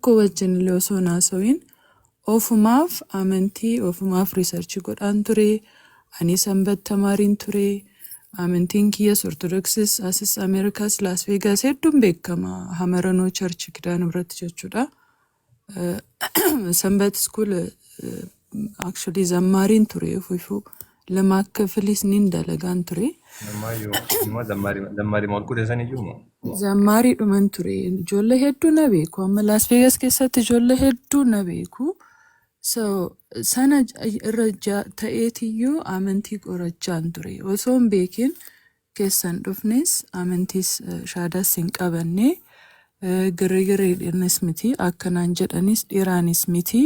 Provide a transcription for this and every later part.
tokko wajjin illee osoo naasoin ofumaaf amantii ofumaaf riisarchii godhaan ture. Ani sanbat tamaariin ture. Amantiin kiyyas Ortodoksis asis Ameerikaas Las Vegas hedduun beekama Hamaranoo Church Kidaanu irratti jechuudha. Sanbat school actually zammaariin ture ofuufuu lama akka filisniin dalagaan ture. Zammaari maal kudesan iyyuu Zammaari dhuman ture. Ijoollee hedduu na beeku. Amma Las Vegas keessatti ijoollee hedduu na beeku. So sana irra ta'eetiyyuu amantii qorachaan ture. Osoo hin beekin keessan dhufnes amantiis shaadaas hin qabanne girrigireedhaanis miti akkanaan jedhanis dhiiraanis miti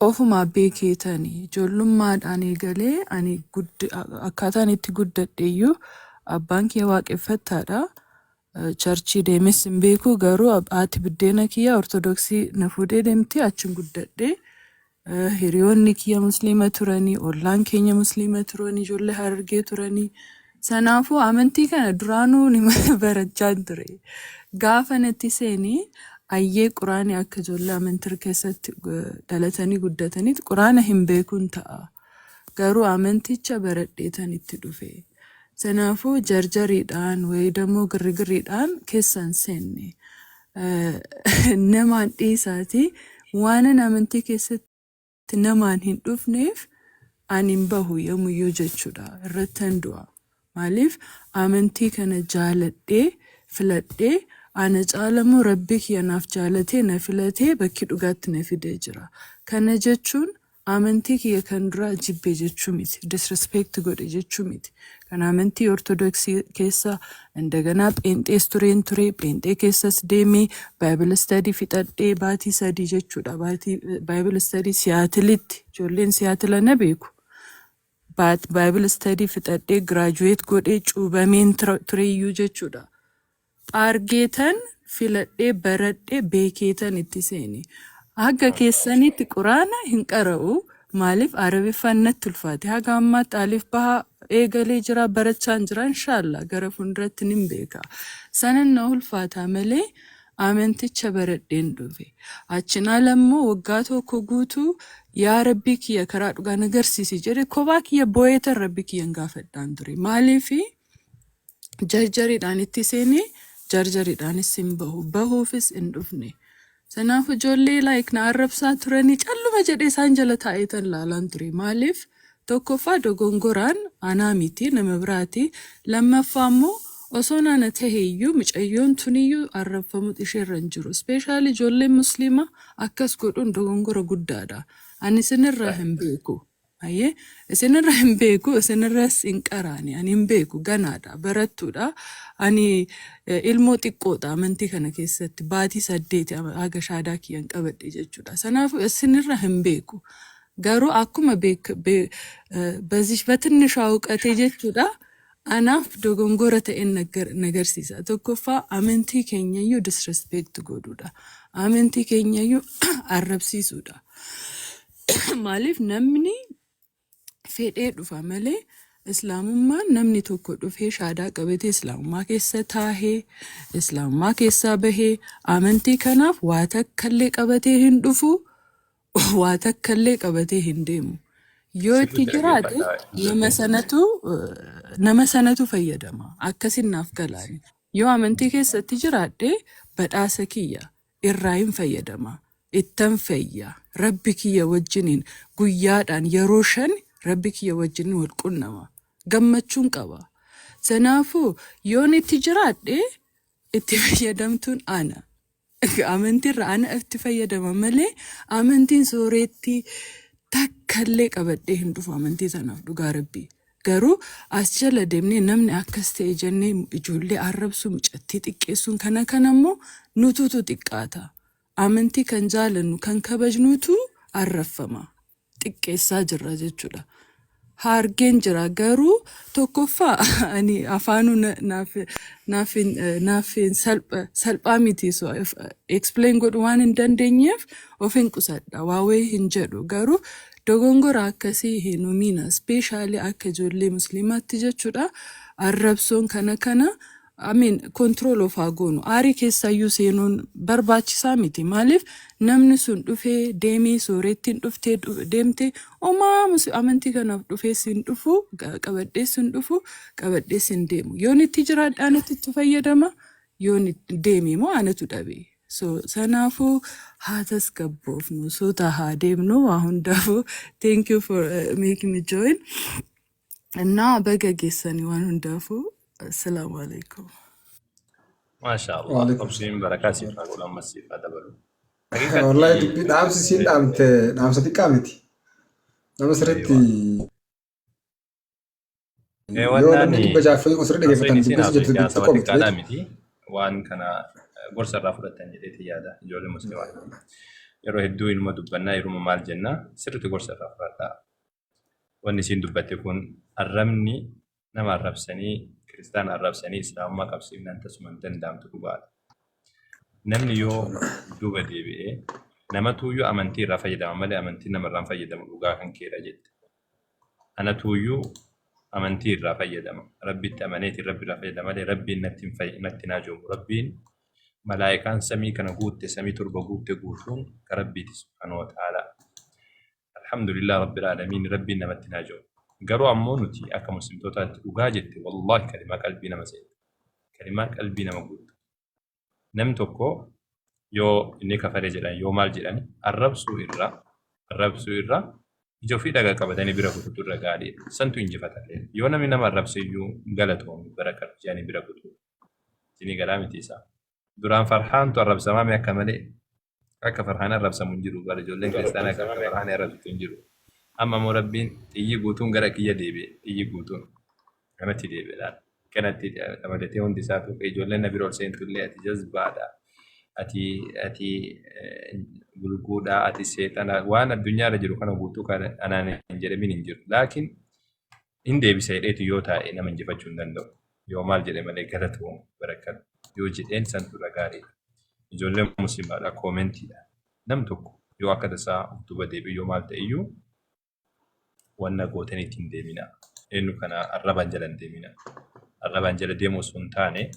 ofuma beekeetanii ijoollummaadhaan eegalee ani akkaataan itti guddadheeyyuu abbaan kee waaqeffattaadha. Charchii deemes hin beeku garuu haati biddeena kiyya Ortodoksii na fuudhee deemti achiin guddadhee. Hiriyoonni kiyya musliima turanii, ollaan keenya musliima turanii, ijoollee Harargee turanii. Sanaafuu amantii kana duraanuu ni barachaa ture. Gaafa natti seenii ayyee quraanii akka ijoollee amantii keessatti dhalatanii guddatanitti quraana hin beekuun ta'a. Garuu amanticha baradheetan itti dhufe. Sanaafuu jarjariidhaan wayidammoo girrigiriidhaan keessan seenne. Namaan dhiisaati waanan amantii keessatti namaan hin dhufneef ani hin bahu yoomuyyuu jechuudha irratti du'a. Maaliif amantii kana jaaladhee filadhee ana caalamoo rabbi kiyya naaf jaalatee na filatee bakki dhugaatti na fidee jira. Kana jechuun amantii kiyya kan duraa jibbee jechuu miti. Disrespect godhe jechuu miti. Kan amantii Ortodoksii keessa indaganaa pheenxees tureen ture. Pheenxee keessas deemee Bible study fixadhee baatii 3 jechuudha. Bible study Siyaatilitti ijoolleen Siyaatila na beeku. Bible study fixadhee graduate godhee cuubameen tureeyyuu jechuudha. Argeetan filadhee baradhee beekeetan itti seeni. Haga keessanitti quraana hin qara'u maaliif arabiffaan natti ulfaate haga ammaatti alif baha eegalee jira barachaan jira inshallah gara fuulduratti nin beeka. Sanan na ulfaata malee amanticha baradheen dhufe. Achinaa lammoo waggaa tokko guutuu yaa rabbi kiyya karaa dhugaan agarsiisi jedhe kophaa kiyya boo'eetan rabbi kiyyan gaafadhaan ture. Maaliifi jarjariidhaan itti seenee jarjariidhaanis hin bahuufis hin dhufne. Sanaaf ijoollee na arrabsaa turanii calluma jedhee isaan jala taa'eetan laalaan ture. Maaliif tokkoffaa dogongoraan anaa miti nama biraati. Lammaffaa immoo osoo naana taheeyyuu mucayyoon tuniyyuu arrabfamuut isheerra hin jiru. Ispeeshaali ijoolleen musliima akkas godhuun dogongora guddaadha. Ani isinirraa hin beeku. Isinirraa hin beeku, isinirraas hin qaraani. Ani hin beeku ganaadha, barattuudha. Ani ilmoo xiqqoodha amantii kana keessatti baatii 8 haga shaadaa kiyyan qabadhe jechuudha. Sanaafuu isinirraa hin beeku. Garuu akkuma bazish batinnishaa uqatee jechuudha. Anaaf dogongora ta'een nagarsiisa. Tokkoffaa amantii keenyayyuu disrespect godhuudha. Amantii keenyayyuu arrabsiisuudha. Maaliif namni fedhee dhufa malee islaamummaan namni tokko dhufee shaadaa qabatee islaamummaa keessa taahee islaamummaa keessaa bahee amantii kanaaf waa takkallee qabatee hin dhufu waa takkallee qabatee hin deemu. Yoo itti jiraate nama sanatu fayyadama. Akkasin naaf galaani. Yoo amantii keessatti jiraadhe badhaasa kiyya irraa hin fayyadama. Ittan fayya. Rabbi kiyya wajjiniin guyyaadhaan yeroo 5 rabbi kiyya wajjiniin wal qunnama. Gammachuun qaba. Sanaafuu yoon itti jiraadhe itti fayyadamtuun ana. Amantiirra ana itti fayyadama malee amantiin sooretti takkallee qabadhee hin dhufu amantii sanaaf dhugaa rabbii. Garuu as jala deemnee namni akkas ta'e jennee ijoollee arrabsuu mucattii xiqqeessuun kanammoo nututu xiqqaata. Amantii kan jaalannu kan kabajnuutu arrafama. Xiqqeessaa jirra jechuudha. Hargeen jira garuu tokkoffaa ani afaanu naafin salphaa miti so explain godhu waan hin dandeenyeef ofin qusadha waawee hin jedhu garuu dogongora akkasii hin uumina especially akka ijoollee musliimaatti jechuudha. Arrabsoon kana control of hagoonu aarii keessayyuu seenuun barbaachisaa miti maaliif namni sun dhufee deemee soorettiin dhuftee deemte omaa amantii kanaaf dhufee sin dhufu qabadhee sin dhufu qabadhee sin deemu yoon itti jiraadhaan itti fayyadama yoon deemee moo anatu dhabe so sanaafu haatas gabboofnu soota haa deemnu waa hundaafuu thank you for making me join እና በገጌሰኒ ዋን ሁንዳፉ السلام عليكم ما شاء الله تبسيم بركات يفعل لما سيف هذا بلو والله تبي نعم سين نعم ستي كامتي نعم سرتي وانا بجافي وسرت لي فتن بس جت تقوم كلامتي وان كان غرس الرافضه تنجدي هذا جول المسلم يروح الدوي المدبنا يروم مال الجنه سرت غرس الرافضه وان سين دبت يكون الرمني نما الربسني كريستيان الربسني اسلام ما قبسي من انت سمنتن دام تقبال نمني يو دوبا دي بي نما تو يو امنتي رافيدا مالي امنتي نما رافيدا لوغا كان كيرا جيت انا تو يو امنتي رافيدا ربي تمنيتي ربي رافيدا مالي ربي نتين في نتناجو ربي ملائكان سمي كان غوت سمي تربو غوت غوتون ربي سبحانه وتعالى الحمد لله رب العالمين ربي نمتناجو قالوا أمونتي أكا مسلم توتات وقاجت والله كلمة قلبنا مسيد كلمة قلبنا موجود نمتوكو يو إنك فرجلان يو مال جلان الرب سوئرا جو في دقا قبداني بركو تطور قادي سنتو إنجفت الليل يو نمي نما الرب سيو غلطهم بركة جاني بركو تطور جيني قلامي تيسا دوران فرحان تو الرب سمامي أكا ملي أكا فرحان الرب سمونجرو قال جولين كريستانا أكا فرحان الرب تنجرو أما مربين تيجي قوتون غيرك يديبي تيجي قوتون أنا تديبي لا كانت لما تتيون ديساتو كيجولين نبيرول سين كله أتي جذب هذا أتي بلوكودا أتي سيتانا وأنا الدنيا رجلو كانوا قوتو كان أنا نجربين نجر لكن إن ديبي سيرتي يوتا إن من جفتشون دندو يوم الجري ملائكتهم بركات يوجد إنسان تلاقاري يجولين مسلم على كومنتي نمتوكو يو أكاد سا أكتوبر ديبي يوم التأيو وانا قوتني تندمينا إنه كان الربان جلن دمينا الربان جل ديمو سنتاني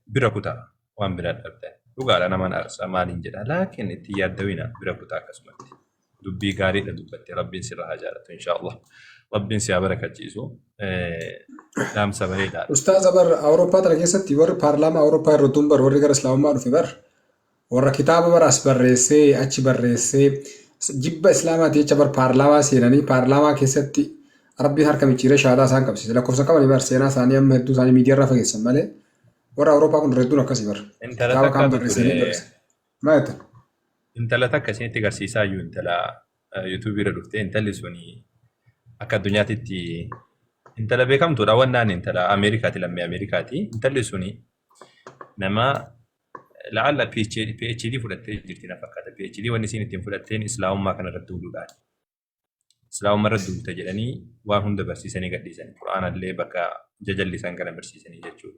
بركوتا وان براد أبدا وقال أنا من أرسى مالين جدا لكن اتياد دوينا بركوتا كسمتي دبي قاري لدبتي ربي سرها جالته إن شاء الله ربي سيا بركة جيسو دام سبري دار أستاذ بر أوروبا تركيستي ور بارلمان أوروبا الرتون بر ورقة الإسلام ما في بر ور كتاب بر أسبر رئيسي أشي بر رئيسي جيب إسلامات يجبر بارلاما سيراني بارلاما كيستي ربي هركم يشير شهادة سان كبسي لكن كوسا كمان يبر سينا ثانية مهدو ثاني ميديا رافق يسمى ورا أوروبا كون ردونا كسيبر انت لا تكاد ما يت انت لا تكسين تقرسي سايو انت لا يوتيوب يردفت انت اللي سوني أكاد دنيا تتي انت لا بكم ترى ونان انت لا أمريكا تلمي أمريكاتي انت اللي سوني نما لعل بي اتش دي فلتي جرتنا فكات بي اتش دي ونسين تيم فلتين اسلام ما كان ردو دودان اسلام ما ردو تجلني واهند برسيسني قديسني قران اللي بكا ججل لسان كان برسيسني جچو